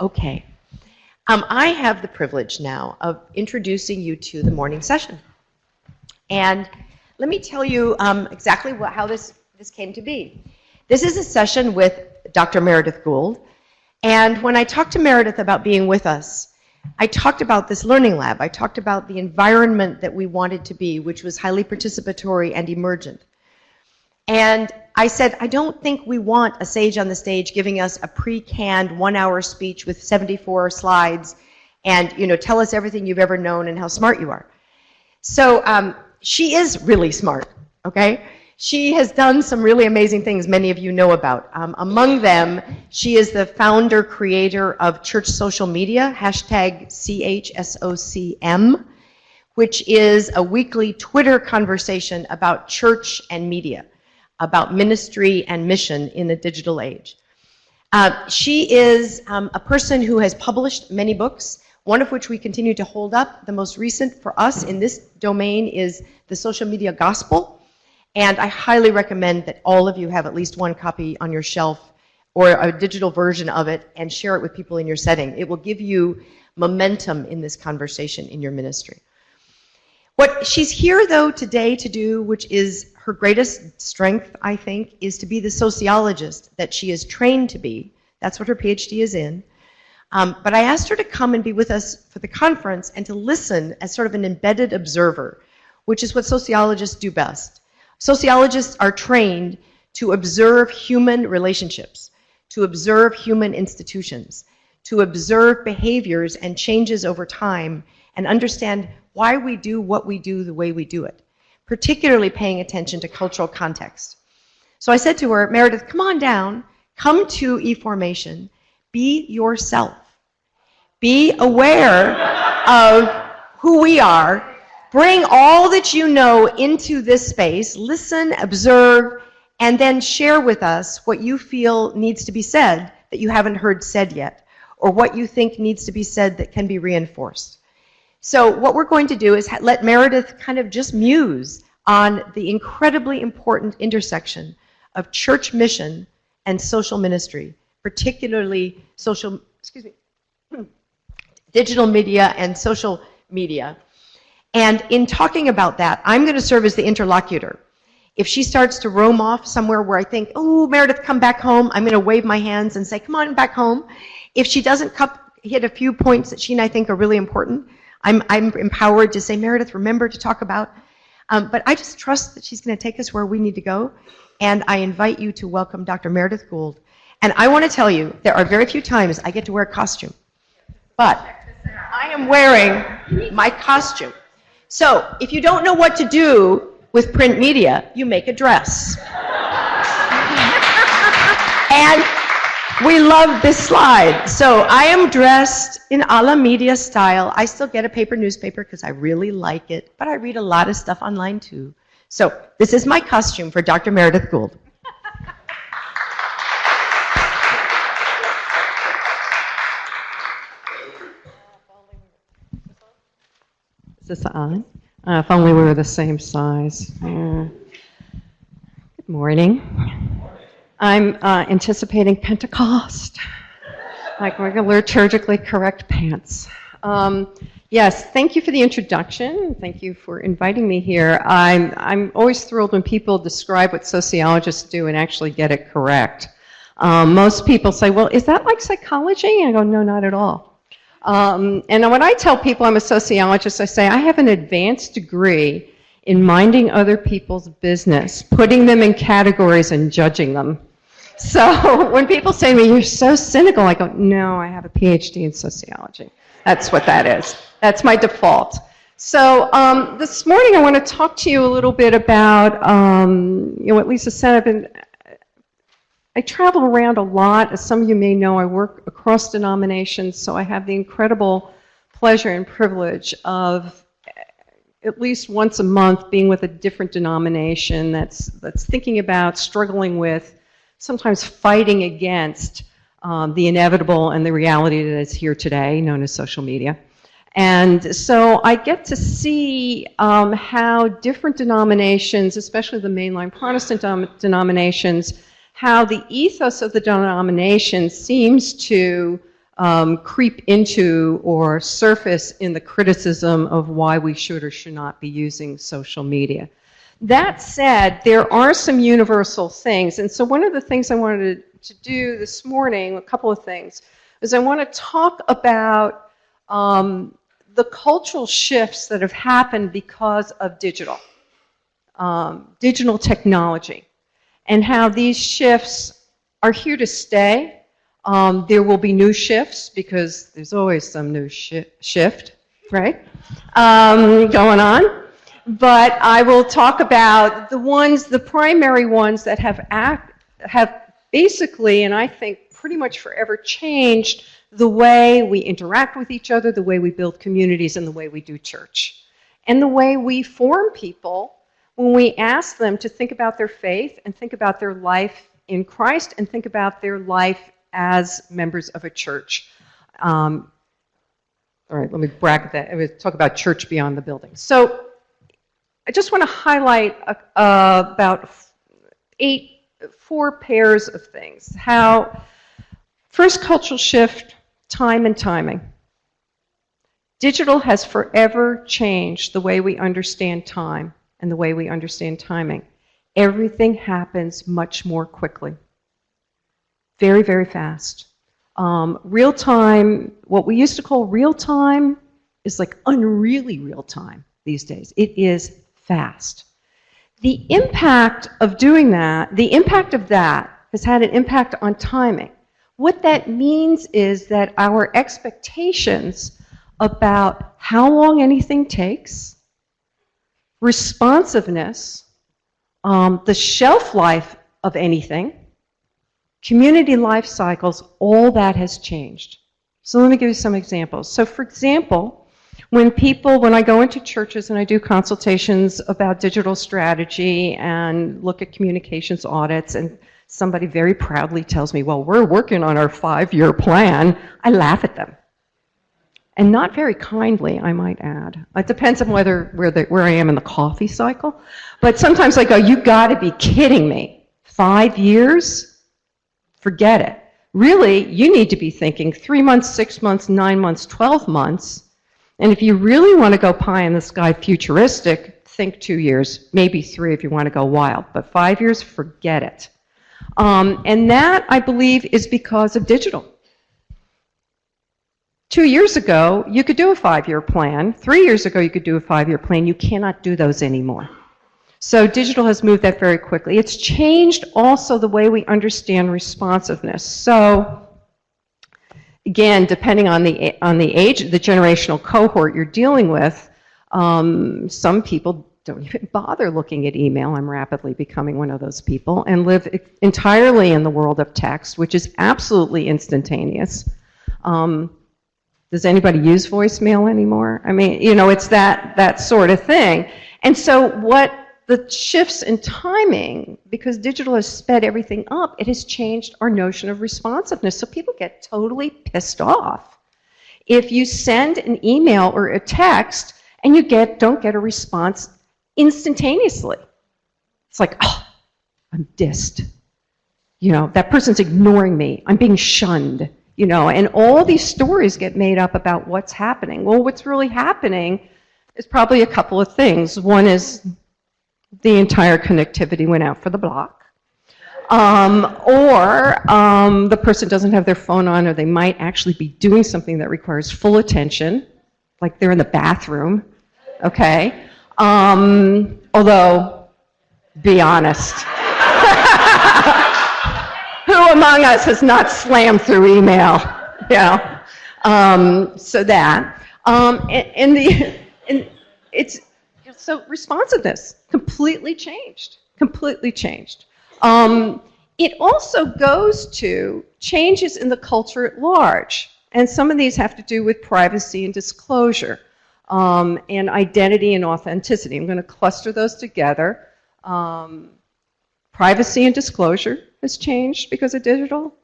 Okay. I have the privilege now of introducing you to the morning session. And let me tell you exactly how this came to be. This is a session with Dr. Meredith Gould. And when I talked to Meredith about being with us, I talked about this learning lab. I talked about the environment that we wanted to be, which was highly participatory and emergent. And I said, I don't think we want a sage on the stage giving us a pre-canned 1-hour speech with 74 slides and, tell us everything you've ever known and how smart you are. So she is really smart, okay? She has done some really amazing things many of you know about. Among them, she is the founder, creator of Church Social Media, #CHSOCM, which is a weekly Twitter conversation about church and media, about ministry and mission in the digital age. She is a person who has published many books, one of which we continue to hold up. The most recent for us in this domain is The Social Media Gospel. And I highly recommend that all of you have at least one copy on your shelf or a digital version of it and share it with people in your setting. It will give you momentum in this conversation in your ministry. What she's here, though, today to do, which is her greatest strength, I think, is to be the sociologist that she is trained to be. That's what her PhD is in. But I asked her to come and be with us for the conference and to listen as sort of an embedded observer, which is what sociologists do best. Sociologists are trained to observe human relationships, to observe human institutions, to observe behaviors and changes over time and understand why we do what we do the way we do it, particularly paying attention to cultural context. So I said to her, Meredith, come on down, come to eFormation, be yourself. Be aware of who we are. Bring all that you know into this space, listen, observe, and then share with us what you feel needs to be said that you haven't heard said yet, or what you think needs to be said that can be reinforced. So what we're going to do is let Meredith kind of just muse on the incredibly important intersection of church mission and social ministry, particularly digital media and social media. And in talking about that, I'm going to serve as the interlocutor. If she starts to roam off somewhere where I think, oh, Meredith, come back home, I'm going to wave my hands and say, come on back home. If she doesn't hit a few points that she and I think are really important, I'm empowered to say, Meredith, remember to talk about. But I just trust that she's going to take us where we need to go. And I invite you to welcome Dr. Meredith Gould. And I want to tell you, there are very few times I get to wear a costume. But I am wearing my costume. So if you don't know what to do with print media, you make a dress. And we love this slide. So I am dressed in a la media style. I still get a paper newspaper because I really like it, but I read a lot of stuff online too. So this is my costume for Dr. Meredith Gould. Is this on? If only we were the same size. Good morning. I'm anticipating Pentecost, like regular liturgically correct pants. Yes, thank you for the introduction. Thank you for inviting me here. I'm always thrilled when people describe what sociologists do and actually get it correct. Most people say, well, is that like psychology? And I go, no, not at all. And when I tell people I'm a sociologist, I say I have an advanced degree in minding other people's business, putting them in categories and judging them. So when people say to me, you're so cynical, I go, no, I have a PhD in sociology. That's what that is. That's my default. So this morning I want to talk to you a little bit about, what Lisa said. I travel around a lot. As some of you may know, I work across denominations, so I have the incredible pleasure and privilege of at least once a month being with a different denomination that's thinking about, struggling with, sometimes fighting against the inevitable and the reality that is here today, known as social media. And so I get to see how different denominations, especially the mainline Protestant denominations, how the ethos of the denomination seems to creep into or surface in the criticism of why we should or should not be using social media. That said, there are some universal things, and so one of the things I wanted to do this morning, a couple of things, is I want to talk about the cultural shifts that have happened because of digital technology, and how these shifts are here to stay. There will be new shifts because there's always some new shift, right, going on. But I will talk about the primary ones that have basically, and I think pretty much forever, changed the way we interact with each other, the way we build communities, and the way we do church. And the way we form people when we ask them to think about their faith and think about their life in Christ and think about their life as members of a church. All right, let me bracket that. I will talk about church beyond the building. So I just want to highlight about 4 pairs of things. How, first, cultural shift, time and timing. Digital has forever changed the way we understand time and the way we understand timing. Everything happens much more quickly. Very, very fast. Real time, what we used to call real time, is like unreally real time these days. It is fast. The impact of doing that, the impact of that has had an impact on timing. What that means is that our expectations about how long anything takes, responsiveness, the shelf life of anything, community life cycles, all that has changed. So let me give you some examples. So for example, when I go into churches and I do consultations about digital strategy and look at communications audits, and somebody very proudly tells me, well, we're working on our 5-year plan, I laugh at them. And not very kindly, I might add. It depends on where I am in the coffee cycle. But sometimes I go, you gotta be kidding me. 5 years? Forget it. Really, you need to be thinking 3 months, 6 months, 9 months, 12 months. And if you really want to go pie in the sky futuristic, think 2 years, maybe 3 if you want to go wild. But 5 years, forget it. And that, I believe, is because of digital. 2 years ago, you could do a 5-year plan. 3 years ago, you could do a 5-year plan. You cannot do those anymore. So digital has moved that very quickly. It's changed also the way we understand responsiveness. So again, depending on the age, the generational cohort you're dealing with, some people don't even bother looking at email. I'm rapidly becoming one of those people, and live entirely in the world of text, which is absolutely instantaneous. Does anybody use voicemail anymore? I mean, it's that sort of thing. And so what the shifts in timing, because digital has sped everything up, it has changed our notion of responsiveness. So people get totally pissed off if you send an email or a text and you don't get a response instantaneously. It's like, oh, I'm dissed. That person's ignoring me. I'm being shunned. And all these stories get made up about what's happening. Well, what's really happening is probably a couple of things. One is the entire connectivity went out for the block. Or the person doesn't have their phone on, or they might actually be doing something that requires full attention, like they're in the bathroom, okay? Although, be honest. Who among us has not slammed through email? So that. So responsiveness completely changed. It also goes to changes in the culture at large. And some of these have to do with privacy and disclosure, and identity and authenticity. I'm going to cluster those together. Privacy and disclosure has changed because of digital.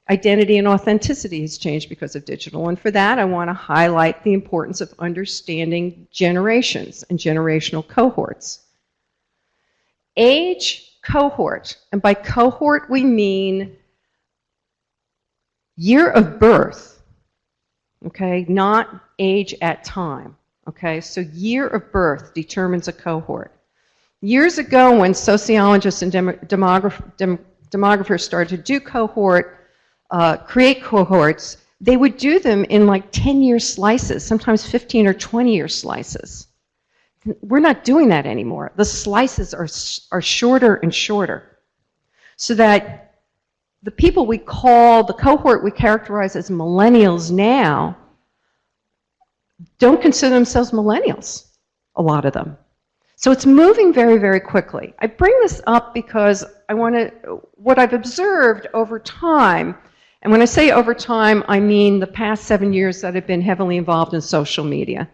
Identity and authenticity has changed because of digital. And for that, I want to highlight the importance of understanding generations and generational cohorts. Age cohort, and by cohort we mean year of birth, okay? Not age at time, okay? So year of birth determines a cohort. Years ago, when sociologists and demographers started to do create cohorts, they would do them in like 10-year slices, sometimes 15 or 20-year slices. We're not doing that anymore. The slices are shorter and shorter, so that the people we call, the cohort we characterize as millennials now, don't consider themselves millennials, a lot of them. So it's moving very, very quickly. I bring this up because what I've observed over time, and when I say over time, I mean the past 7 years that I've been heavily involved in social media,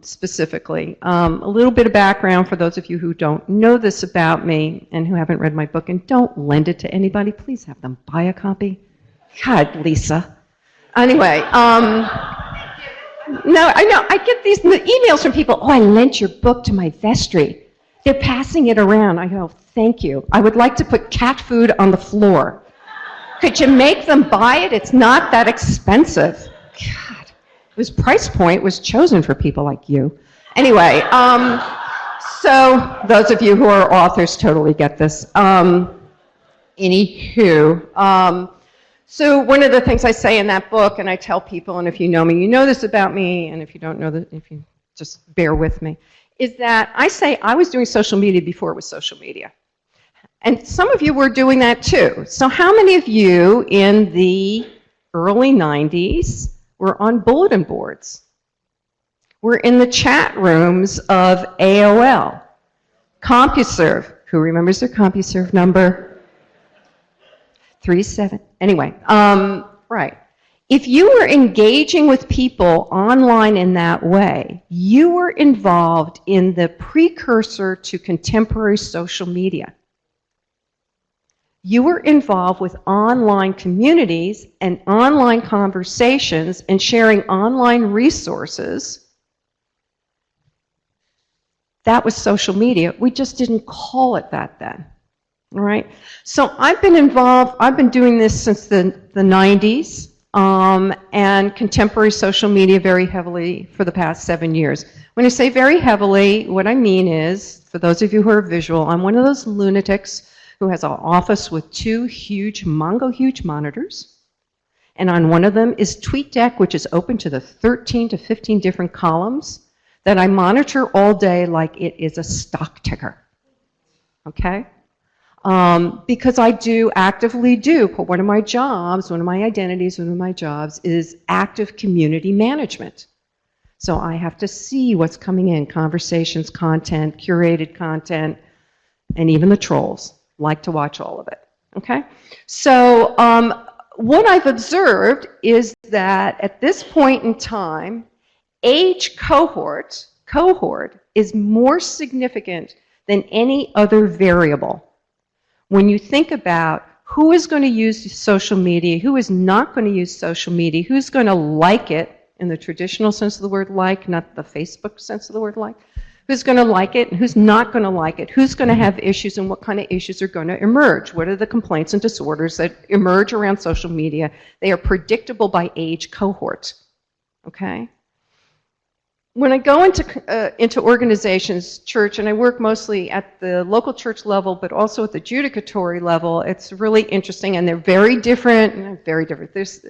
specifically. A little bit of background for those of you who don't know this about me and who haven't read my book, and don't lend it to anybody. Please have them buy a copy. God, Lisa. Anyway, no, I know. I get these emails from people, oh, I lent your book to my vestry. They're passing it around. I go, thank you. I would like to put cat food on the floor. Could you make them buy it? It's not that expensive. God, this price point was chosen for people like you. Anyway, so those of you who are authors totally get this. Anywho, so one of the things I say in that book, and I tell people, and if you know me, you know this about me, and if you don't know this, if you just bear with me, is that I say I was doing social media before it was social media. And some of you were doing that too. So how many of you in the early 90s were on bulletin boards? Were in the chat rooms of AOL, CompuServe. Who remembers their CompuServe number? 37. Anyway, right. If you were engaging with people online in that way, you were involved in the precursor to contemporary social media. You were involved with online communities and online conversations and sharing online resources. That was social media. We just didn't call it that then. All right. So I've been involved, I've been doing this since the 90s, and contemporary social media very heavily for the past 7 years. When I say very heavily, what I mean is, for those of you who are visual, I'm one of those lunatics who has an office with 2 huge monitors. And on one of them is TweetDeck, which is open to the 13 to 15 different columns that I monitor all day like it is a stock ticker. Okay? Because I actively do, one of my jobs, one of my identities, one of my jobs is active community management. So I have to see what's coming in, conversations, content, curated content, and even the trolls like to watch all of it, okay? So what I've observed is that at this point in time, age cohort is more significant than any other variable. When you think about who is going to use social media, who is not going to use social media, who's going to like it in the traditional sense of the word like, not the Facebook sense of the word like, who's going to like it and who's not going to like it, who's going to have issues and what kind of issues are going to emerge, what are the complaints and disorders that emerge around social media. They are predictable by age cohort, okay? When I go into organizations, church, and I work mostly at the local church level, but also at the judicatory level, it's really interesting, and they're very different. There's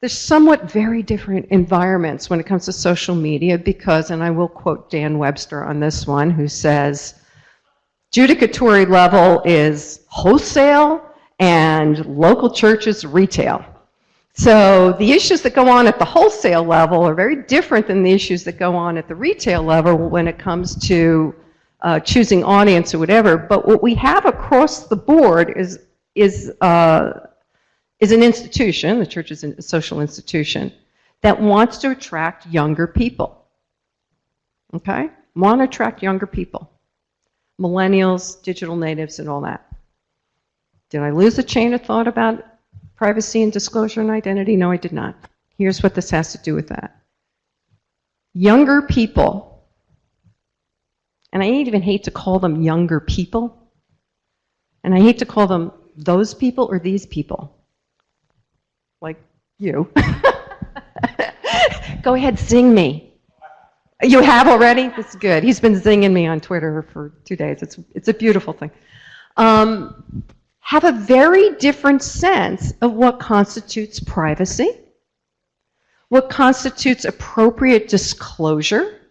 somewhat very different environments when it comes to social media because, and I will quote Dan Webster on this one, who says, judicatory level is wholesale and local church is retail. So the issues that go on at the wholesale level are very different than the issues that go on at the retail level when it comes to choosing audience or whatever. But what we have across the board is an institution, the church is a social institution, that wants to attract younger people. Okay? Want to attract younger people. Millennials, digital natives, and all that. Did I lose a chain of thought about privacy and disclosure and identity? No, I did not. Here's what this has to do with that. Younger people, and I even hate to call them younger people, and I hate to call them those people or these people, like you. Go ahead, zing me. You have already? That's good. He's been zinging me on Twitter for 2 days. It's a beautiful thing. Have a very different sense of what constitutes privacy, what constitutes appropriate disclosure.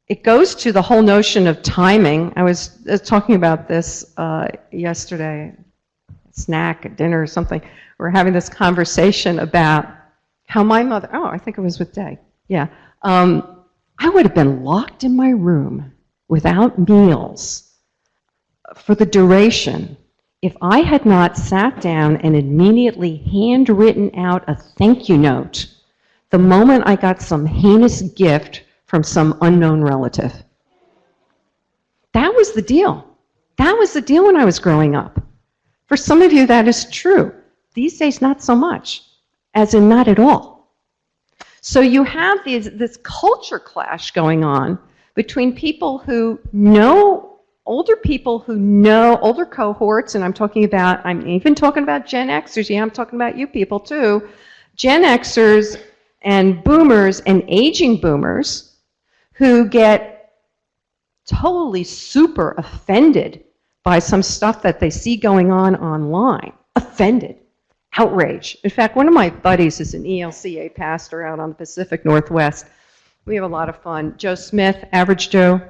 It goes to the whole notion of timing. I was talking about this yesterday, snack at dinner or something. We're having this conversation about how my mother, I think it was with Day, yeah. I would have been locked in my room without meals for the duration if I had not sat down and immediately handwritten out a thank you note the moment I got some heinous gift from some unknown relative. That was the deal. That was the deal when I was growing up. For some of you, that is true. These days, not so much, as in not at all. So you have this culture clash going on between people who know, older people who know, older cohorts, and I'm even talking about Gen Xers, yeah, I'm talking about you people too, Gen Xers and boomers and aging boomers who get totally super offended by some stuff that they see going on online. Offended. Outrage. In fact, one of my buddies is an ELCA pastor out on the Pacific Northwest. We have a lot of fun. Joe Smith, average Joe,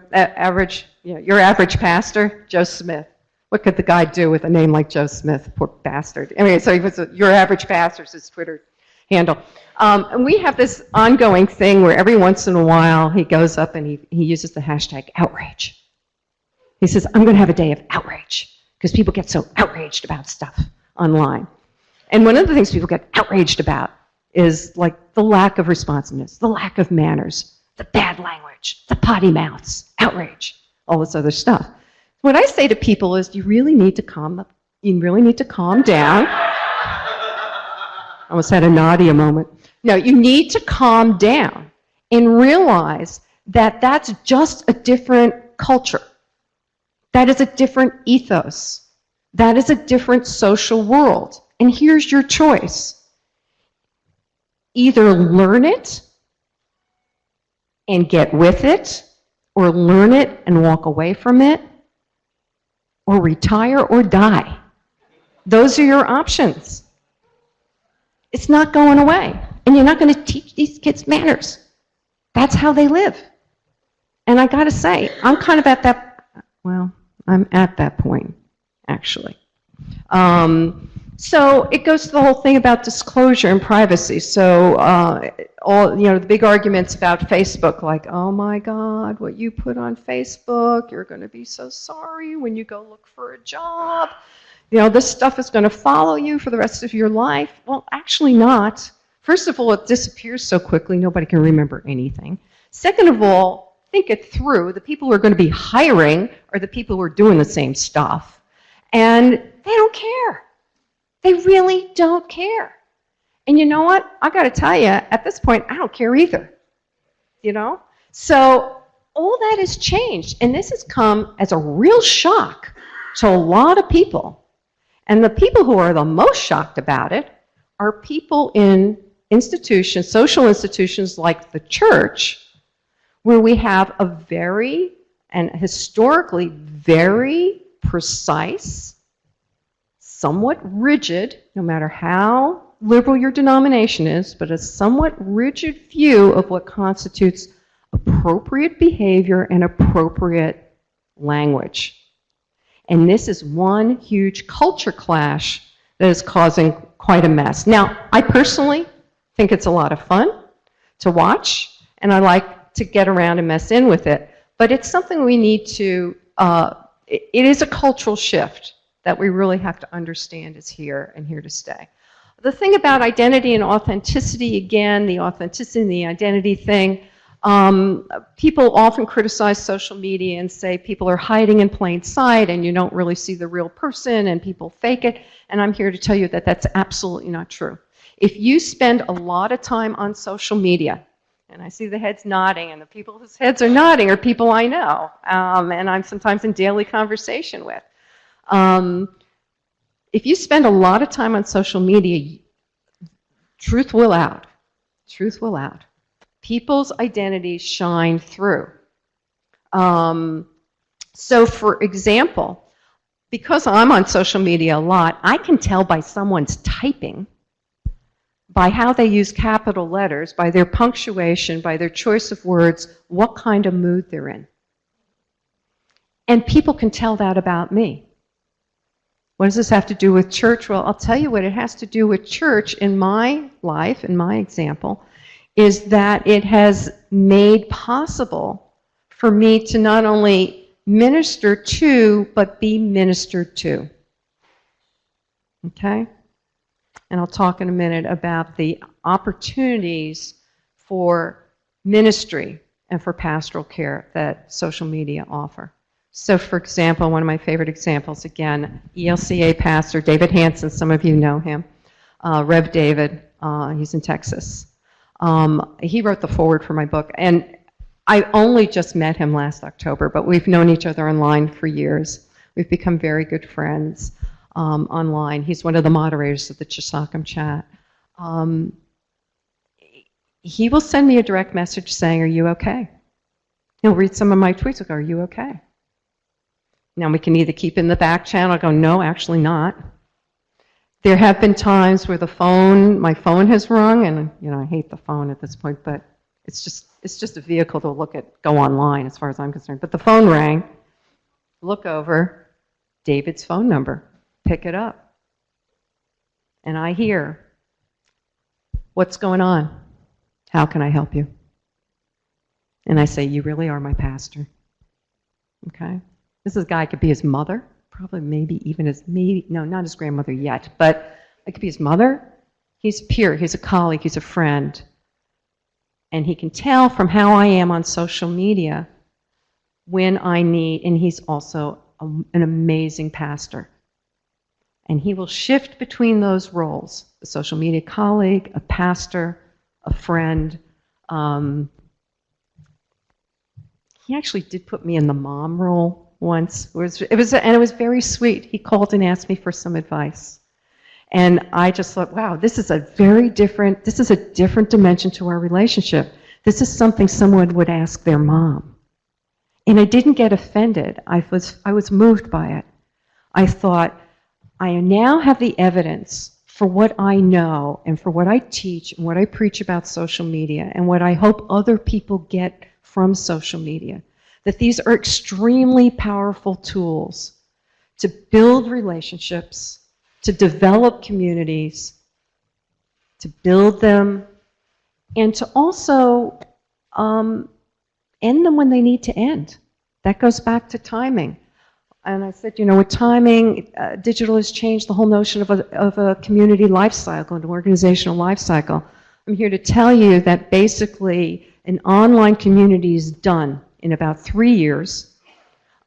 your average pastor, Joe Smith. What could the guy do with a name like Joe Smith? Poor bastard. Anyway, so he was your average pastor is his Twitter handle. And we have this ongoing thing where every once in a while he goes up and he uses the hashtag outrage. He says, I'm going to have a day of outrage because people get so outraged about stuff online. And one of the things people get outraged about is like the lack of responsiveness, the lack of manners, the bad language, the potty mouths, outrage, all this other stuff. What I say to people is you really need to calm down. I almost had a Nadia moment. No, you need to calm down and realize that that's just a different culture. That is a different ethos. That is a different social world. And here's your choice. Either learn it and get with it, or learn it and walk away from it, or retire or die. Those are your options. It's not going away. And you're not going to teach these kids manners. That's how they live. And I got to say, I'm kind of at that, I'm at that point, actually. So it goes to the whole thing about disclosure and privacy. So the big arguments about Facebook, like, oh my God, what you put on Facebook, you're going to be so sorry when you go look for a job. This stuff is going to follow you for the rest of your life. Well, actually not. First of all, it disappears so quickly, nobody can remember anything. Second of all, think it through. The people who are going to be hiring are the people who are doing the same stuff. And they don't care. They really don't care. And you know what? I got to tell you, at this point, I don't care either. So all that has changed. And this has come as a real shock to a lot of people. And the people who are the most shocked about it are people in institutions, social institutions like the church, where we have a very, and historically very precise, somewhat rigid, no matter how liberal your denomination is, but a somewhat rigid view of what constitutes appropriate behavior and appropriate language. And this is one huge culture clash that is causing quite a mess. Now, I personally think it's a lot of fun to watch, and I like to get around and mess in with it, but it's something we need to, it is a cultural shift that we really have to understand is here and here to stay. The thing about identity and authenticity, again, the authenticity and the identity thing, people often criticize social media and say people are hiding in plain sight and you don't really see the real person and people fake it. And I'm here to tell you that that's absolutely not true. If you spend a lot of time on social media, and I see the heads nodding, and the people whose heads are nodding are people I know, and I'm sometimes in daily conversation with. If you spend a lot of time on social media, truth will out. Truth will out. People's identities shine through. So for example, because I'm on social media a lot, I can tell by someone's typing, by how they use capital letters, by their punctuation, by their choice of words, what kind of mood they're in. And people can tell that about me. What does this have to do with church? Well, I'll tell you what it has to do with church in my life, in my example, is that it has made possible for me to not only minister to, but be ministered to. Okay? And I'll talk in a minute about the opportunities for ministry and for pastoral care that social media offer. So, for example, one of my favorite examples, again, ELCA pastor David Hanson, some of you know him, Rev David, he's in Texas. He wrote the foreword for my book, and I only just met him last October, but we've known each other online for years. We've become very good friends online. He's one of the moderators of the Chisholm chat. He will send me a direct message saying, "Are you okay?" He'll read some of my tweets and go, "Are you okay?" Now, we can either keep in the back channel or go, "No, actually not." There have been times where my phone has rung, and I hate the phone at this point, but it's just a vehicle to go online as far as I'm concerned. But the phone rang, look over, David's phone number, pick it up. And I hear, "What's going on? How can I help you?" And I say, "You really are my pastor." Okay? This guy could be his mother, probably not his grandmother yet, but it could be his mother. He's a peer, he's a colleague, he's a friend. And he can tell from how I am on social media when I need, and he's also an amazing pastor. And he will shift between those roles, a social media colleague, a pastor, a friend. He actually did put me in the mom role once. It was very sweet. He called and asked me for some advice. And I just thought, wow, this is a different dimension to our relationship. This is something someone would ask their mom. And I didn't get offended. I was moved by it. I thought, I now have the evidence for what I know and for what I teach and what I preach about social media and what I hope other people get from social media. That these are extremely powerful tools to build relationships, to develop communities, to build them, and to also end them when they need to end. That goes back to timing. And I said, with timing, digital has changed the whole notion of a community life cycle, an organizational life cycle. I'm here to tell you that basically an online community is done in about 3 years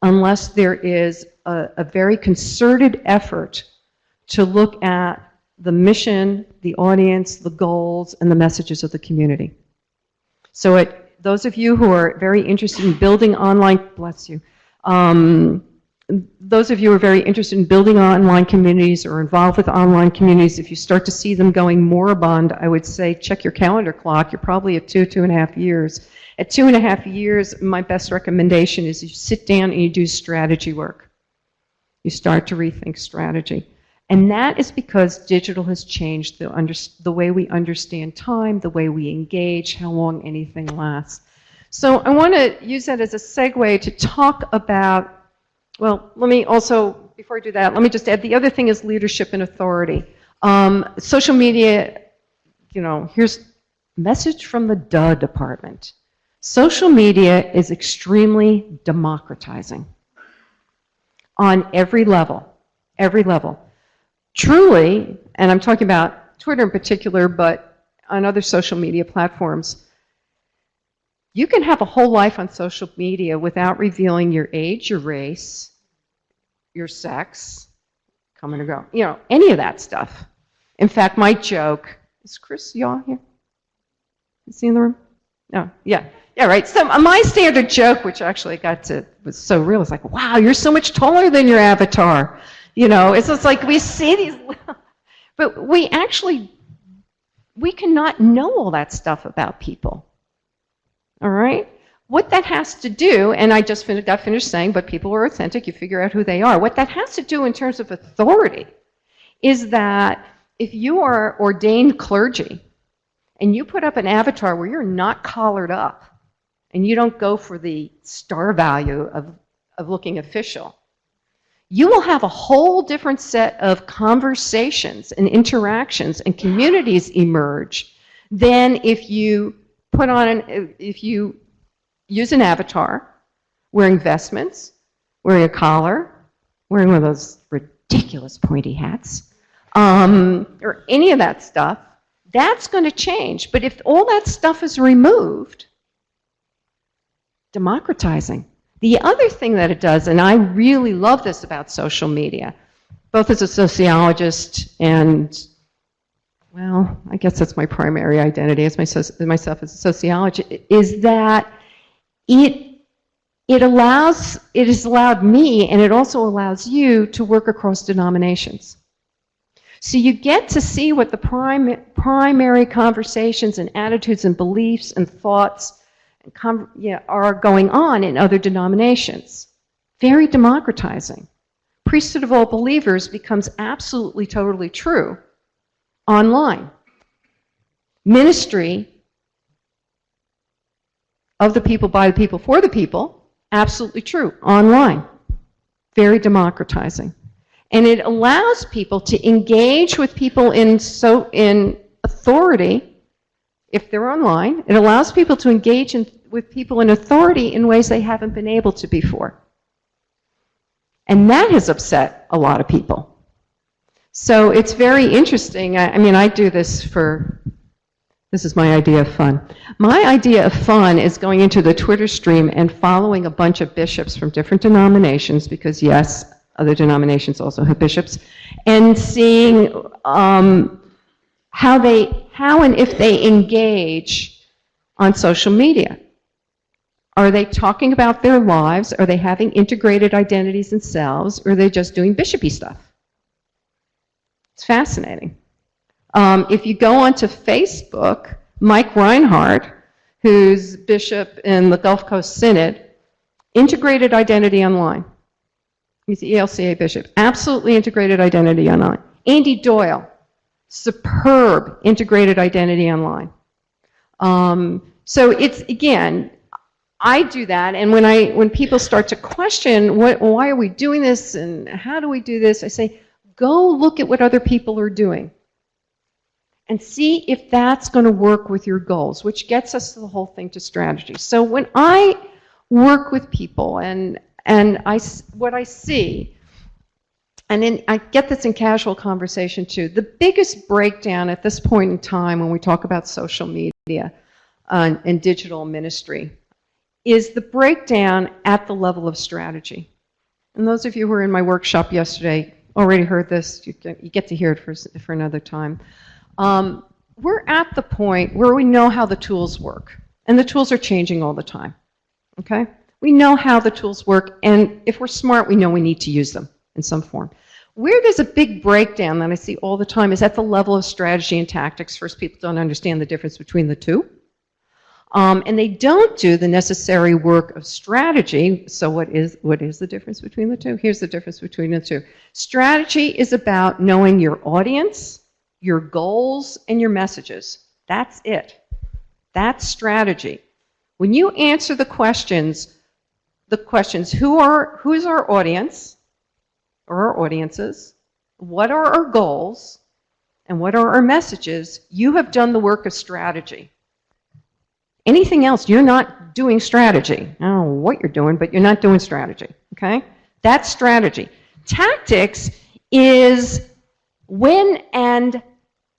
unless there is a very concerted effort to look at the mission, the audience, the goals, and the messages of the community. So those of you who are very interested in building online, bless you, those of you who are very interested in building online communities or involved with online communities, if you start to see them going moribund, I would say check your calendar clock. You're probably at 2.5 years. At 2.5 years, my best recommendation is you sit down and you do strategy work. You start to rethink strategy. And that is because digital has changed the way we understand time, the way we engage, how long anything lasts. So I want to use that as a segue to talk about, well, let me also, before I do that, let me just add, the other thing is leadership and authority. Social media, here's a message from the DUH department. Social media is extremely democratizing on every level, every level. Truly, and I'm talking about Twitter in particular, but on other social media platforms, you can have a whole life on social media without revealing your age, your race, your sex, coming or go, any of that stuff. In fact, my joke, is Chris Yaw here? Is he in the room? No, yeah, right. So my standard joke, which actually was so real, was like, wow, you're so much taller than your avatar. It's just like we see these, but we actually we cannot know all that stuff about people. All right? What that has to do, and I just got finished saying, but people are authentic, you figure out who they are. What that has to do in terms of authority is that if you are ordained clergy and you put up an avatar where you're not collared up and you don't go for the star value of looking official, you will have a whole different set of conversations and interactions and communities emerge than if you put on if you use an avatar wearing vestments, wearing a collar, wearing one of those ridiculous pointy hats, or any of that stuff. That's going to change. But if all that stuff is removed, democratizing. The other thing that it does, and I really love this about social media, both as a sociologist and, well, I guess that's my primary identity as myself as a sociologist, is that it has allowed me, and it also allows you to work across denominations. So you get to see what the primary conversations and attitudes and beliefs and thoughts are going on in other denominations. Very democratizing. Priesthood of all believers becomes absolutely, totally true online. Ministry of the people, by the people, for the people, absolutely true online. Very democratizing. And it allows people to engage with people in authority, if they're online. It allows people to engage with people in authority in ways they haven't been able to before. And that has upset a lot of people. So it's very interesting. I do this this is my idea of fun. My idea of fun is going into the Twitter stream and following a bunch of bishops from different denominations, because yes, other denominations also have bishops, and seeing how and if they engage on social media. Are they talking about their lives? Are they having integrated identities themselves? Or are they just doing bishopy stuff? It's fascinating. If you go onto Facebook, Mike Reinhardt, who's bishop in the Gulf Coast Synod, integrated identity online. He's the ELCA bishop. Absolutely integrated identity online. Andy Doyle, superb integrated identity online. So it's, again, I do that, and when people start to question why are we doing this and how do we do this, I say, go look at what other people are doing and see if that's going to work with your goals, which gets us to the whole thing, to strategy. So when I work with people and what I see, and then I get this in casual conversation too, the biggest breakdown at this point in time when we talk about social media and digital ministry is the breakdown at the level of strategy. And those of you who were in my workshop yesterday already heard this. You get to hear it for another time. We're at the point where we know how the tools work. And the tools are changing all the time. Okay? We know how the tools work, and if we're smart, we know we need to use them in some form. Where there's a big breakdown that I see all the time is at the level of strategy and tactics. First, people don't understand the difference between the two. And they don't do the necessary work of strategy. So what is the difference between the two? Here's the difference between the two. Strategy is about knowing your audience, your goals, and your messages. That's it. That's strategy. When you answer the questions, who's our audience, or our audiences, what are our goals, and what are our messages, you have done the work of strategy. Anything else, you're not doing strategy. I don't know what you're doing, but you're not doing strategy, okay? That's strategy. Tactics is when and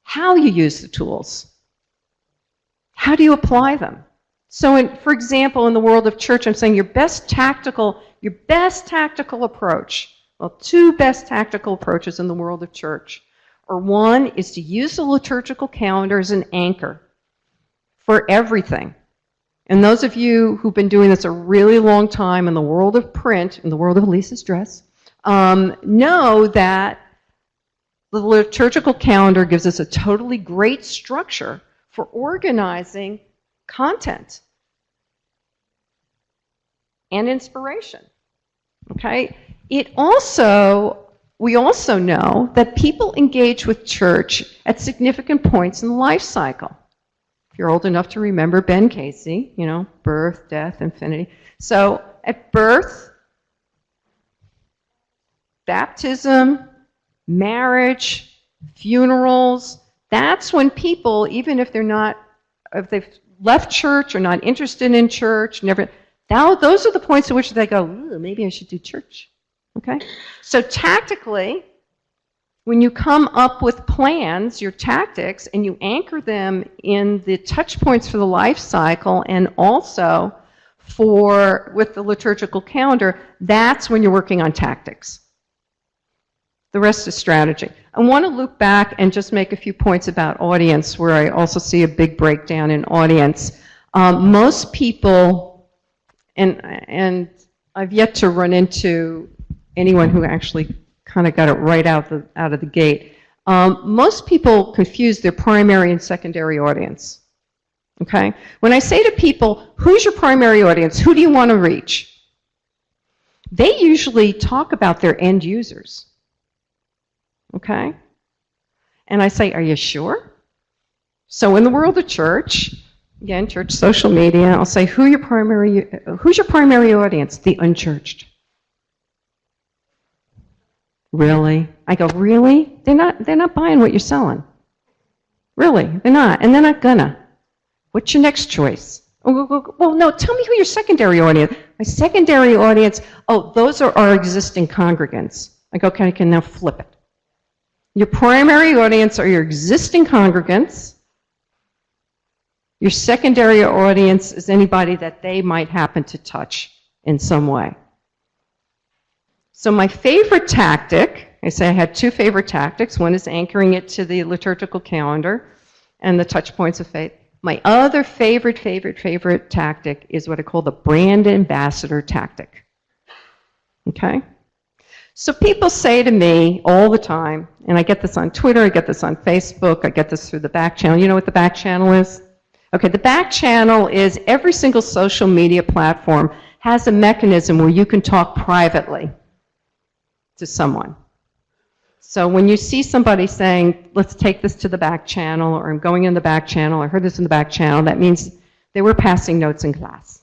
how you use the tools. How do you apply them? So, for example, in the world of church, I'm saying your best tactical approach, well, two best tactical approaches in the world of church are, one is to use the liturgical calendar as an anchor for everything. And those of you who've been doing this a really long time in the world of print, in the world of Lisa's dress, know that The liturgical calendar gives us a totally great structure for organizing content and inspiration. Okay? We also know that people engage with church at significant points in the life cycle. If you're old enough to remember Ben Casey, birth, death, infinity. So at birth, baptism, marriage, funerals, that's when people, even if if they've left church or not interested in church, those are the points at which they go, maybe I should do church. Okay? So tactically, when you come up with plans, your tactics, and you anchor them in the touch points for the life cycle and also with the liturgical calendar, that's when you're working on tactics. The rest is strategy. I want to loop back and just make a few points about audience, where I also see a big breakdown in audience. Most people, and I've yet to run into anyone who actually kind of got it right out of the gate. Most people confuse their primary and secondary audience. Okay? When I say to people, who's your primary audience? Who do you want to reach? They usually talk about their end users. Okay? And I say, are you sure? So in the world of church, again, church social media, I'll say, who's your primary audience? The unchurched. Really? I go, really? They're not buying what you're selling. Really? They're not. And they're not gonna. What's your next choice? Well, no, tell me who your secondary audience. My secondary audience, those are our existing congregants. I go, okay, I can now flip it. Your primary audience are your existing congregants. Your secondary audience is anybody that they might happen to touch in some way. So my favorite tactic, I say I had two favorite tactics. One is anchoring it to the liturgical calendar and the touch points of faith. My other favorite tactic is what I call the brand ambassador tactic. Okay? So people say to me all the time, and I get this on Twitter, I get this on Facebook, I get this through the back channel. You know what the back channel is? Okay, the back channel is every single social media platform has a mechanism where you can talk privately to someone. So when you see somebody saying, let's take this to the back channel, or I'm going in the back channel, I heard this in the back channel, that means they were passing notes in class.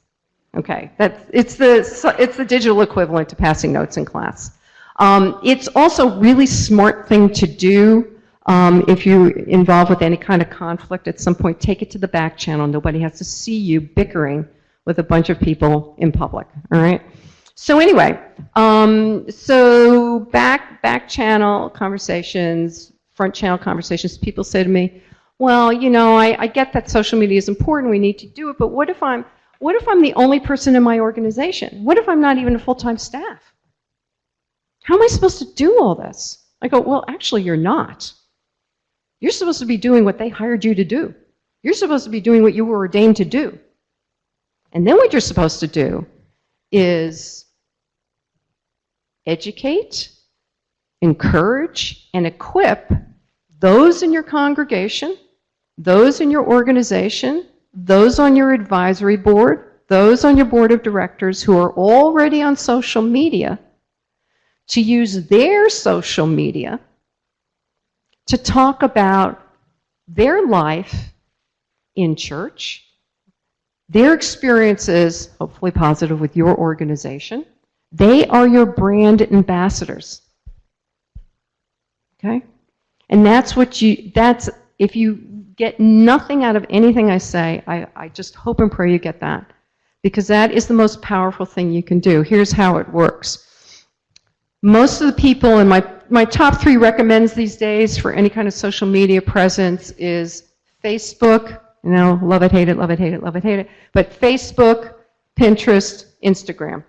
Okay, it's the digital equivalent to passing notes in class. It's also a really smart thing to do if you're involved with any kind of conflict at some point. Take it to the back channel. Nobody has to see you bickering with a bunch of people in public, all right? So anyway, so back channel conversations, front channel conversations, people say to me, well, I get that social media is important, we need to do it, but what if I'm the only person in my organization? What if I'm not even a full-time staff? How am I supposed to do all this? I go, well, actually, you're not. You're supposed to be doing what they hired you to do. You're supposed to be doing what you were ordained to do. And then what you're supposed to do is educate, encourage, and equip those in your congregation, those in your organization, those on your advisory board, those on your board of directors who are already on social media, to use their social media to talk about their life in church, their experiences, hopefully positive, with your organization. They are your brand ambassadors. Okay? And if you get nothing out of anything I say, I just hope and pray you get that. Because that is the most powerful thing you can do. Here's how it works. Most of the people in my top 3 recommends these days for any kind of social media presence is Facebook. Love it, hate it, love it, hate it, love it, hate it. But Facebook, Pinterest, Instagram.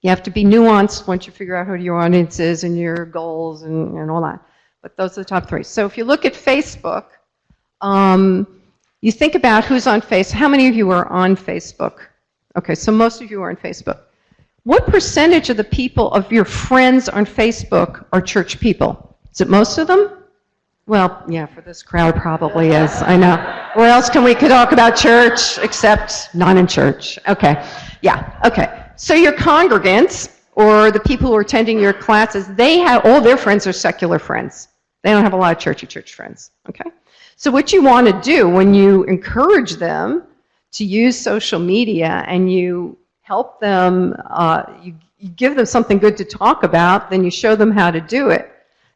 You have to be nuanced once you figure out who your audience is and your goals and all that. But those are the top 3. So if you look at Facebook, you think about who's on Facebook. How many of you are on Facebook? Okay, so most of you are on Facebook. What percentage of the people, of your friends on Facebook, are church people? Is it most of them? Well, yeah, for this crowd probably is, I know. Where else can we talk about church except not in church? Okay, yeah, okay. So your congregants, or the people who are attending your classes, all their friends are secular friends. They don't have a lot of churchy church friends, okay? So what you want to do when you encourage them to use social media and you help them, you give them something good to talk about, then you show them how to do it.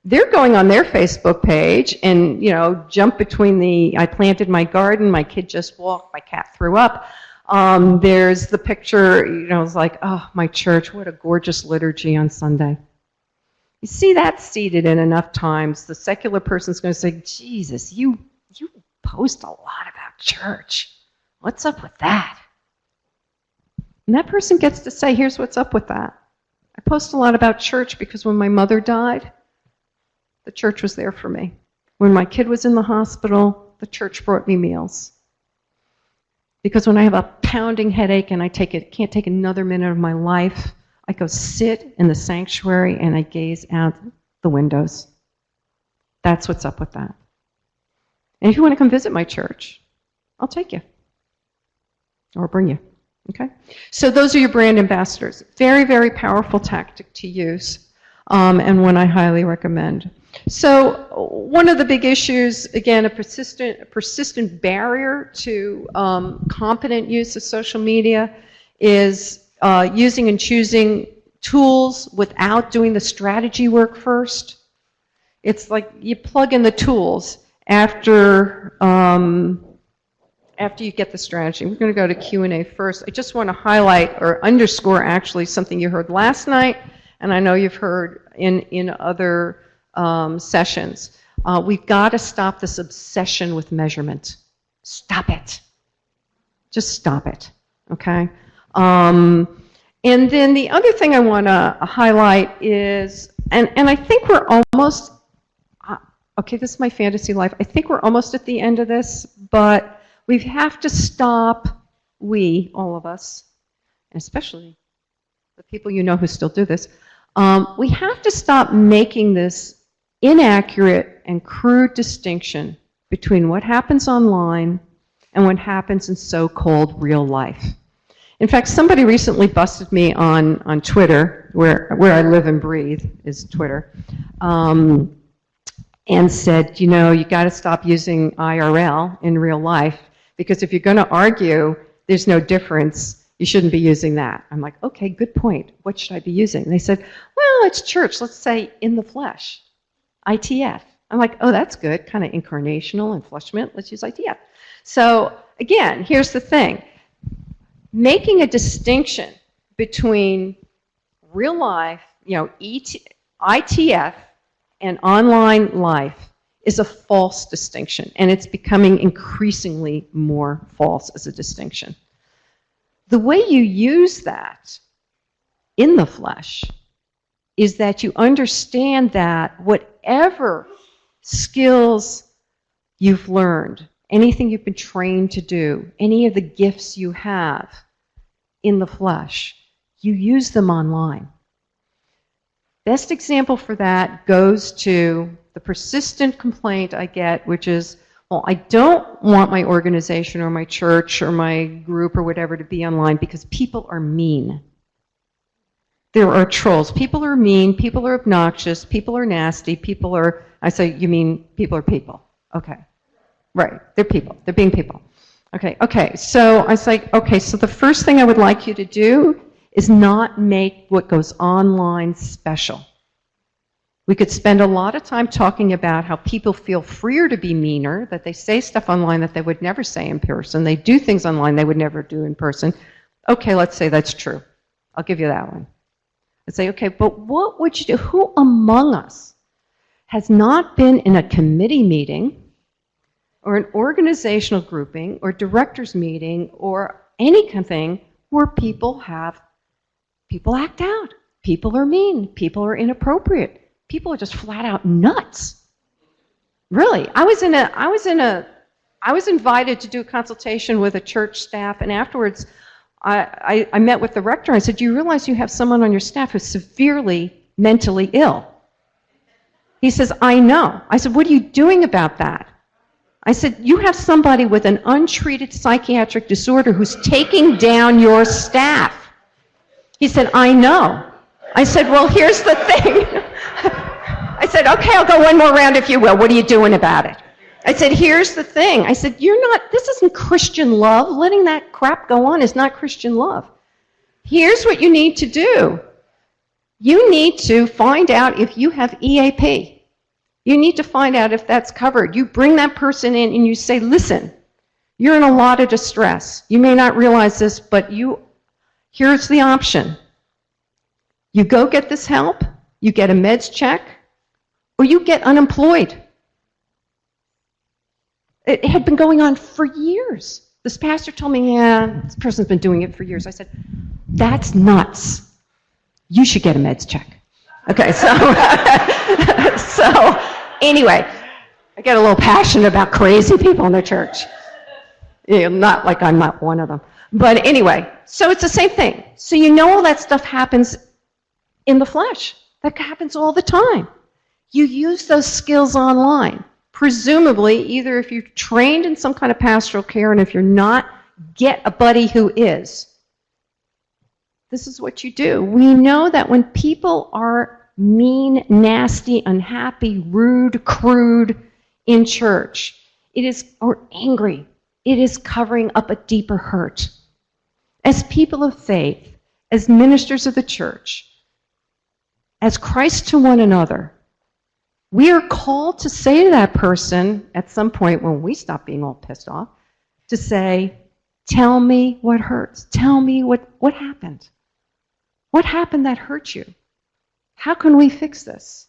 They're going on their Facebook page and, jump between I planted my garden, my kid just walked, my cat threw up. There's the picture, it's like, oh, my church, what a gorgeous liturgy on Sunday. You see that seated in enough times, the secular person's going to say, Jesus, you post a lot about church. What's up with that? And that person gets to say, here's what's up with that. I post a lot about church because when my mother died, the church was there for me. When my kid was in the hospital, the church brought me meals. Because when I have a pounding headache and I can't take another minute of my life, I go sit in the sanctuary and I gaze out the windows. That's what's up with that. And if you want to come visit my church, I'll take you. Or bring you. Okay? So those are your brand ambassadors. Very, very powerful tactic to use, and one I highly recommend. So one of the big issues, again, a persistent barrier to competent use of social media is using and choosing tools without doing the strategy work first. It's like you plug in the tools after you get the strategy. We're going to go to Q&A first. I just want to highlight or underscore actually something you heard last night, and I know you've heard in other sessions. We've got to stop this obsession with measurement. Stop it. Just stop it, okay? And then the other thing I want to highlight is, and I think we're almost, okay, this is my fantasy life. I think we're almost at the end of this, but we have to stop, all of us, and especially the people who still do this, we have to stop making this inaccurate and crude distinction between what happens online and what happens in so-called real life. In fact, somebody recently busted me on Twitter, where I live and breathe is Twitter, and said, you got to stop using IRL in real life, because if you're going to argue there's no difference, you shouldn't be using that. I'm like, okay, good point. What should I be using? And they said, well, it's church. Let's say in the flesh, ITF. I'm like, oh, that's good, kind of incarnational, enfleshment. Let's use ITF. So again, here's the thing. Making a distinction between real life, ITF, and online life is a false distinction, and it's becoming increasingly more false as a distinction. The way you use that in the flesh is that you understand that whatever skills you've learned, anything you've been trained to do, any of the gifts you have in the flesh, you use them online. Best example for that goes to the persistent complaint I get, which is, well, I don't want my organization or my church or my group or whatever to be online because people are mean. There are trolls. People are mean, people are obnoxious, people are nasty, I say, you mean people are people. Okay. Right, they're people, they're being people. Okay, so I say, okay, so the first thing I would like you to do is not make what goes online special. We could spend a lot of time talking about how people feel freer to be meaner, that they say stuff online that they would never say in person, they do things online they would never do in person. Okay, let's say that's true. I'll give you that one. I'd say, okay, but what would you do? Who among us has not been in a committee meeting or an organizational grouping or directors meeting or any kind of thing where people act out, people are mean, people are inappropriate, people are just flat out nuts. Really, I was invited to do a consultation with a church staff, and afterwards I met with the rector and I said, do you realize you have someone on your staff who's severely mentally ill? He says, I know. I said, what are you doing about that? I said, you have somebody with an untreated psychiatric disorder who's taking down your staff. He said, I know. I said, well, here's the thing. I said, okay, I'll go one more round if you will. What are you doing about it? I said, here's the thing. I said, this isn't Christian love. Letting that crap go on is not Christian love. Here's what you need to do. You need to find out if you have EAP. You need to find out if that's covered. You bring that person in and you say, listen, you're in a lot of distress. You may not realize this, but here's the option. You go get this help, you get a meds check, or you get unemployed. It had been going on for years. This pastor told me, yeah, this person's been doing it for years. I said, that's nuts. You should get a meds check. Okay, so, so anyway, I get a little passionate about crazy people in the church. You know, not like I'm not one of them. But anyway, so it's the same thing. So you know all that stuff happens in the flesh. That happens all the time. You use those skills online. Presumably, either if you're trained in some kind of pastoral care, and if you're not, get a buddy who is. This is what you do. We know that when people are mean, nasty, unhappy, rude, crude in church, or angry, it is covering up a deeper hurt. As people of faith, as ministers of the church, as Christ to one another, we are called to say to that person at some point when we stop being all pissed off, to say, tell me what hurts. Tell me what happened. What happened that hurt you? How can we fix this?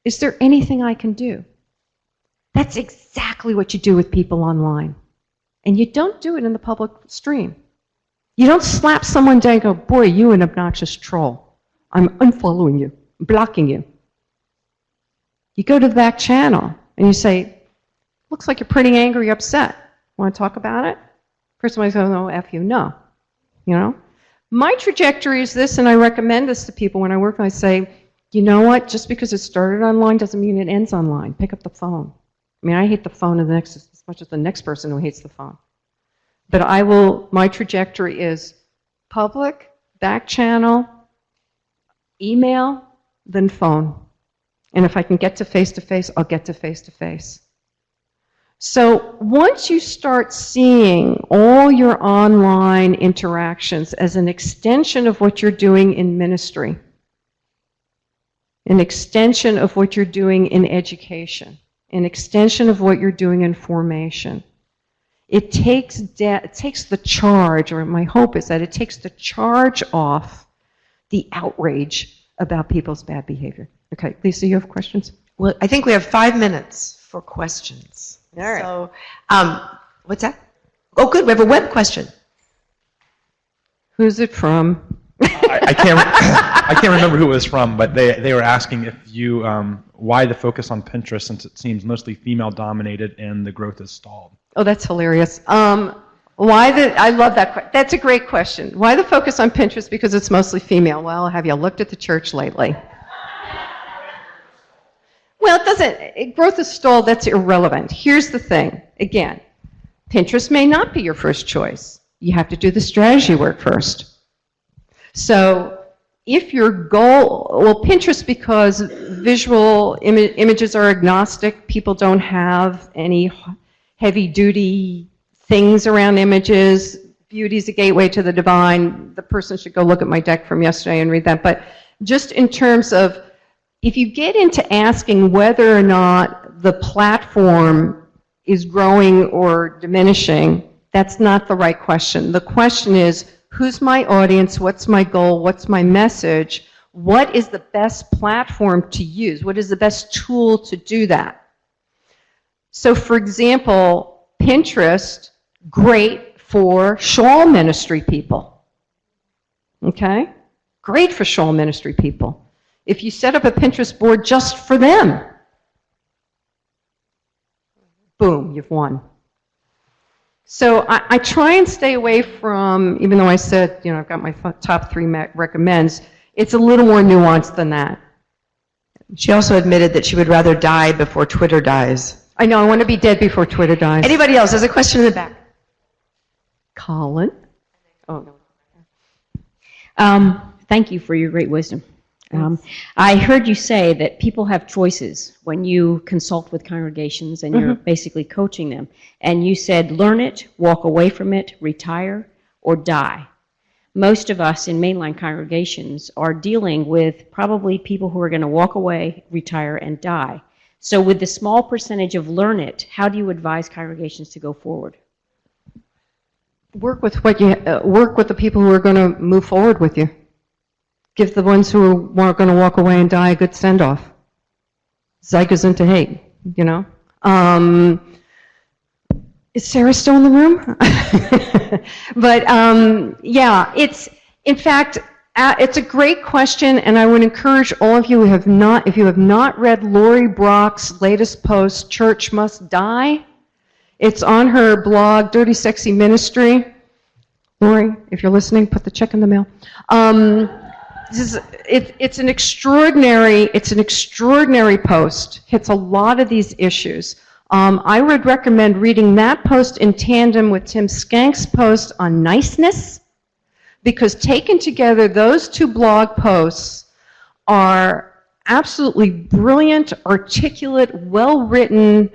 Is there anything I can do? That's exactly what you do with people online. And you don't do it in the public stream. You don't slap someone down and go, boy, you an obnoxious troll. I'm unfollowing you, I'm blocking you. You go to the back channel and you say, looks like you're pretty angry, upset. Want to talk about it? Person might go, no, F you, no. You know? My trajectory is this, and I recommend this to people when I work, I say, you know what, just because it started online doesn't mean it ends online. Pick up the phone. I mean, I hate the phone as much as the next person who hates the phone. But my trajectory is public, back channel, email, then phone. And if I can get to face-to-face, I'll get to face-to-face. So once you start seeing all your online interactions as an extension of what you're doing in ministry, an extension of what you're doing in education, an extension of what you're doing in formation, it takes the charge, or my hope is that it takes the charge off the outrage about people's bad behavior. Okay, Lisa, you have questions? Well, I think we have 5 minutes for questions. All right. So, what's that? Oh, good, we have a web question. Who's it from? I can't remember who it was from, but they were asking if you why the focus on Pinterest, since it seems mostly female dominated and the growth is stalled. Oh, that's hilarious. I love that. That's a great question. Why the focus on Pinterest? Because it's mostly female. Well, have you looked at the church lately? Well, growth is stalled, that's irrelevant. Here's the thing. Again, Pinterest may not be your first choice. You have to do the strategy work first. So if your goal, Pinterest, because visual images are agnostic, people don't have any heavy-duty things around images. Beauty's a gateway to the divine. The person should go look at my deck from yesterday and read that. But just in terms of, if you get into asking whether or not the platform is growing or diminishing, that's not the right question. The question is, who's my audience? What's my goal? What's my message? What is the best platform to use? What is the best tool to do that? So, for example, Pinterest, great for shawl ministry people. Okay? Great for shawl ministry people. If you set up a Pinterest board just for them, boom, you've won. So I try and stay away from, even though I said, I've got my top 3 recommends, it's a little more nuanced than that. She also admitted that she would rather die before Twitter dies. I know, I want to be dead before Twitter dies. Anybody else? There's a question in the back. Colin? Oh, no. Thank you for your great wisdom. I heard you say that people have choices when you consult with congregations and you're basically coaching them. And you said, learn it, walk away from it, retire, or die. Most of us in mainline congregations are dealing with probably people who are going to walk away, retire, and die. So with the small percentage of learn it, how do you advise congregations to go forward? Work with work with the people who are going to move forward with you. Give the ones who are going to walk away and die a good send-off. Zeigers into hate, you know. Is Sarah still in the room? But yeah, in fact, it's a great question, and I would encourage all of you who have not, if you have not read Lori Brock's latest post, "Church Must Die." It's on her blog, Dirty Sexy Ministry. Lori, if you're listening, put the check in the mail. It's an extraordinary post. Hits a lot of these issues. I would recommend reading that post in tandem with Tim Skank's post on niceness, because taken together, those two blog posts are absolutely brilliant, articulate, well-written,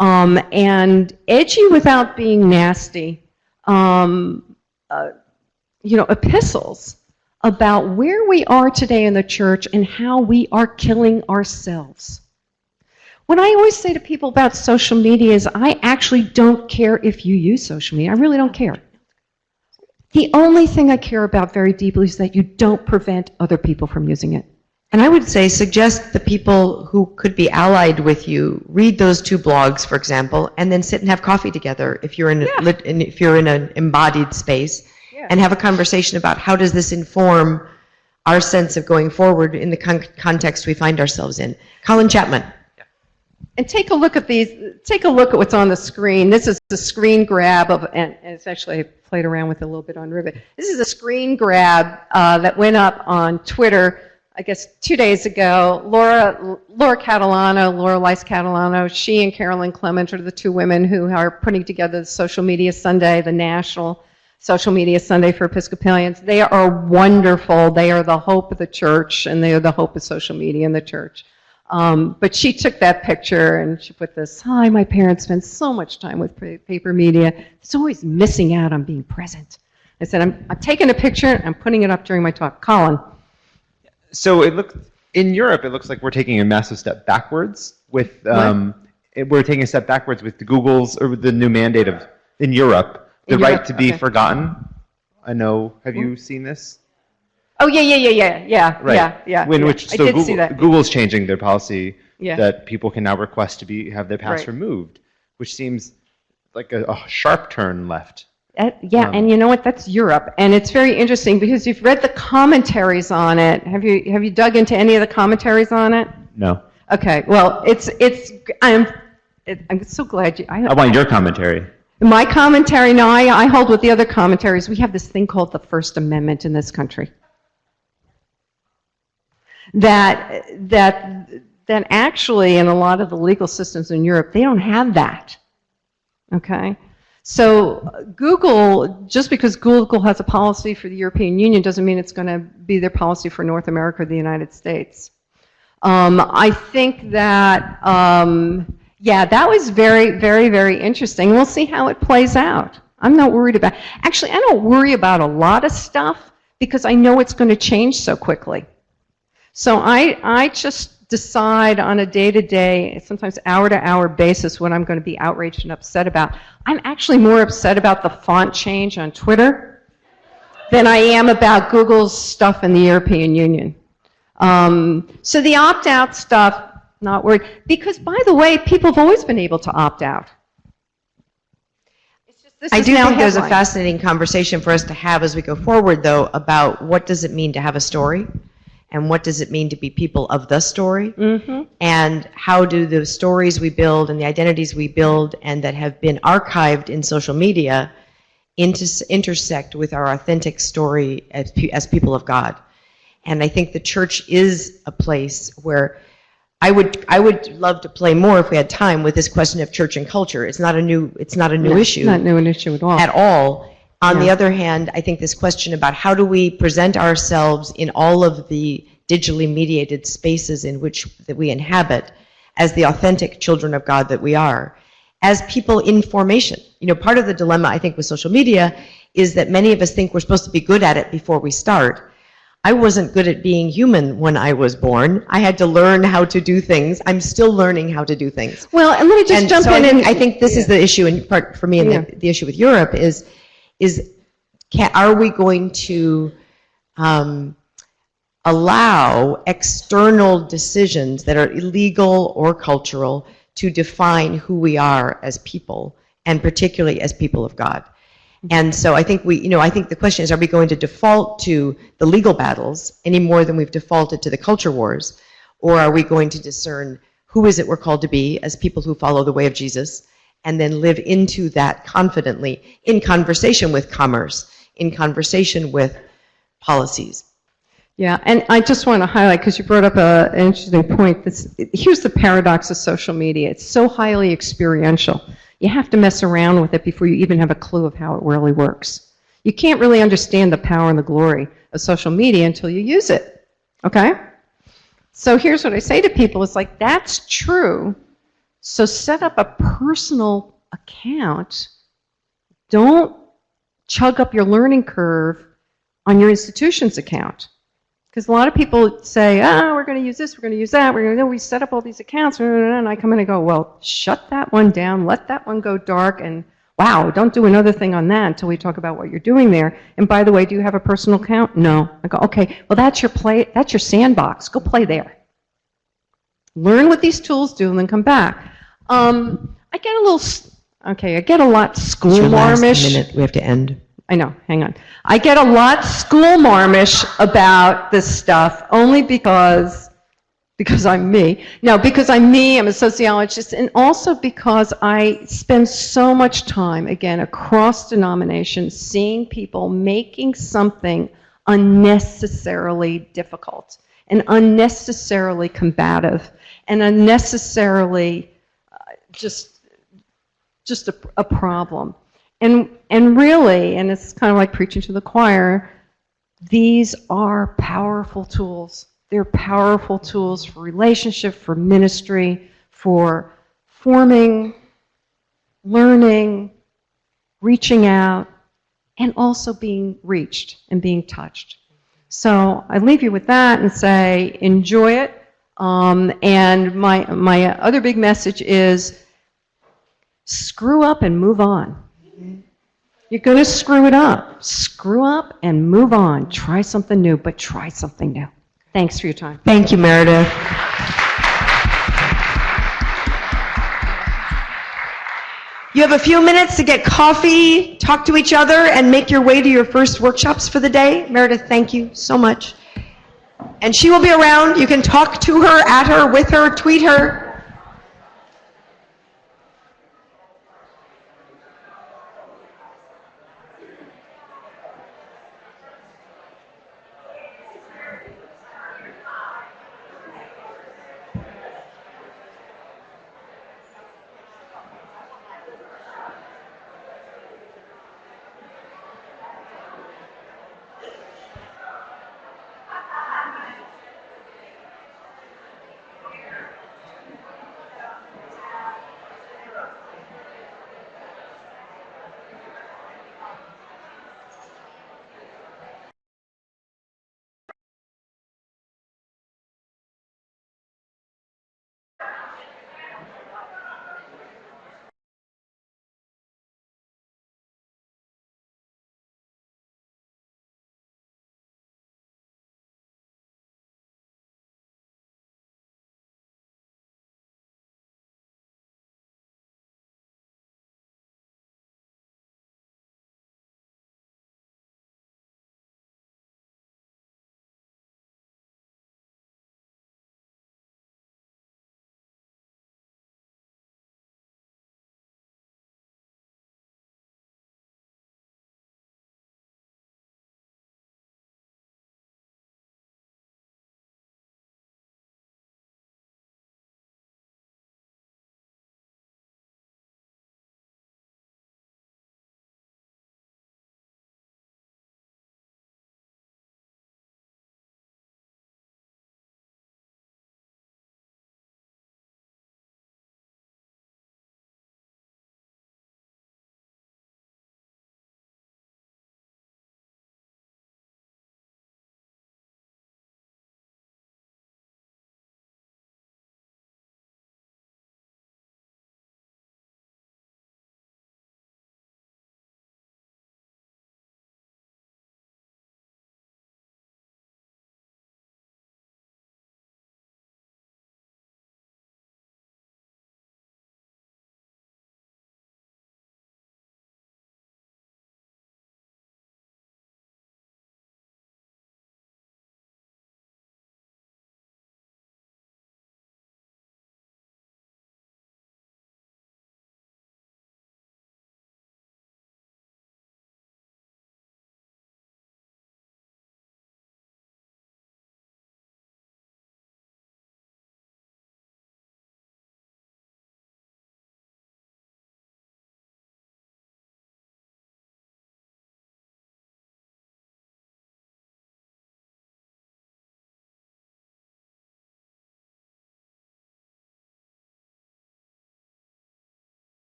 and edgy without being nasty. Epistles about where we are today in the church and how we are killing ourselves. What I always say to people about social media is I actually don't care if you use social media. I really don't care. The only thing I care about very deeply is that you don't prevent other people from using it. And I would say suggest the people who could be allied with you read those two blogs, for example, and then sit and have coffee together if you're if you're in an embodied space, and have a conversation about how does this inform our sense of going forward in the context we find ourselves in. Colin Chapman. And take a look at these. Take a look at what's on the screen. This is the screen grab of, and it's actually, I played around with it a little bit on Rivet. This is a screen grab that went up on Twitter, I guess 2 days ago. Laura Lice Catalano, she and Carolyn Clement are the two women who are putting together the Social Media Sunday, the National Social Media Sunday for Episcopalians. They are wonderful. They are the hope of the church, and they are the hope of social media in the church. But she took that picture and she put this, "Hi, my parents spend so much time with paper media. It's always missing out on being present." I said, I'm taking a picture and I'm putting it up during my talk. Colin. So in Europe, it looks like we're taking a massive step backwards with, we're taking a step backwards with the Google's, or with the new mandate in Europe, the right to be forgotten. I know, have you seen this? Oh, yeah. Right. Yeah. Which, I so did see that. Google's changing their policy Yeah. that people can now request to have their pass removed, which seems like a sharp turn left. And you know what? That's Europe, and it's very interesting because you've read the commentaries on it. Have you dug into any of the commentaries on it? No. Okay. Well, I'm so glad you. I want your commentary. My commentary. No, I hold with the other commentaries. We have this thing called the First Amendment in this country. That actually in a lot of the legal systems in Europe, they don't have that. Okay? So Google, just because Google has a policy for the European Union doesn't mean it's going to be their policy for North America or the United States. I think that, that was very, very, very interesting. We'll see how it plays out. I'm not worried about, actually, I don't worry about a lot of stuff because I know it's going to change so quickly. So I just decide on a day-to-day, sometimes hour-to-hour basis what I'm going to be outraged and upset about. I'm actually more upset about the font change on Twitter than I am about Google's stuff in the European Union. So the opt-out stuff, not worried. Because, by the way, people have always been able to opt out. It's just, I do think there's a fascinating conversation for us to have as we go forward, though, about what does it mean to have a story? And what does it mean to be people of the story? Mm-hmm. And how do the stories we build and the identities we build and that have been archived in social media intersect with our authentic story as people of God? And I think the church is a place where I would love to play more if we had time with this question of church and culture. It's not a new issue. Not new an issue at all. At all. On the Yeah. other hand, I think this question about how do we present ourselves in all of the digitally mediated spaces in which that we inhabit as the authentic children of God that we are, as people in formation. You know, part of the dilemma, I think, with social media is that many of us think we're supposed to be good at it before we start. I wasn't good at being human when I was born. I had to learn how to do things. I'm still learning how to do things. Well, and let me just And jump so in. I think this is the issue in part for me, and Yeah. the issue with Europe is are we going to allow external decisions that are illegal or cultural to define who we are as people, and particularly as people of God? And so I think I think the question is, are we going to default to the legal battles any more than we've defaulted to the culture wars? Or are we going to discern who is it we're called to be as people who follow the way of Jesus, and then live into that confidently in conversation with commerce, in conversation with policies? Yeah, and I just want to highlight, because you brought up an interesting point. Here's the paradox of social media. It's so highly experiential. You have to mess around with it before you even have a clue of how it really works. You can't really understand the power and the glory of social media until you use it, okay? So here's what I say to people. It's like, that's true. So set up a personal account. Don't chug up your learning curve on your institution's account. Because a lot of people say, we're going to use this, we're going to use that, we set up all these accounts, and I come in and go, well, shut that one down, let that one go dark, and wow, don't do another thing on that until we talk about what you're doing there. And by the way, do you have a personal account? No. I go, okay, well, that's your sandbox. Go play there. Learn what these tools do, and then come back. I get a lot school-marmish. Minute, we have to end. I know, hang on. I get a lot school-marmish about this stuff only because I'm me. No, because I'm me, I'm a sociologist, and also because I spend so much time, again, across denominations, seeing people making something unnecessarily difficult and unnecessarily combative and unnecessarily just a problem. And really, and it's kind of like preaching to the choir, these are powerful tools. They're powerful tools for relationship, for ministry, for forming, learning, reaching out, and also being reached and being touched. So I leave you with that and say, enjoy it. And my other big message is, screw up and move on. You're going to screw it up. Screw up and move on. Try something new, but try something new. Thanks for your time. Thank you, Meredith. You have a few minutes to get coffee, talk to each other, and make your way to your first workshops for the day. Meredith, thank you so much. And she will be around. You can talk to her, at her, with her, tweet her.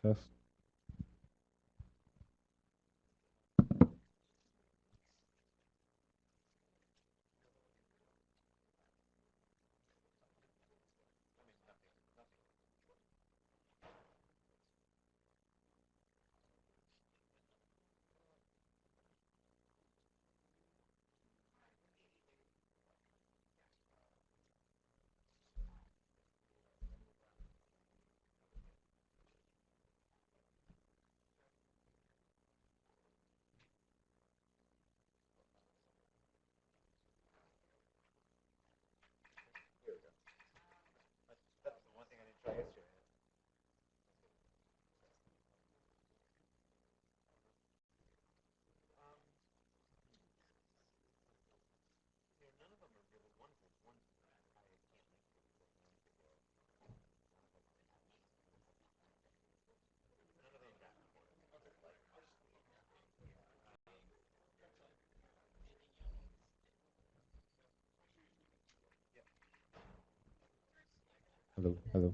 Test. Hello, hello.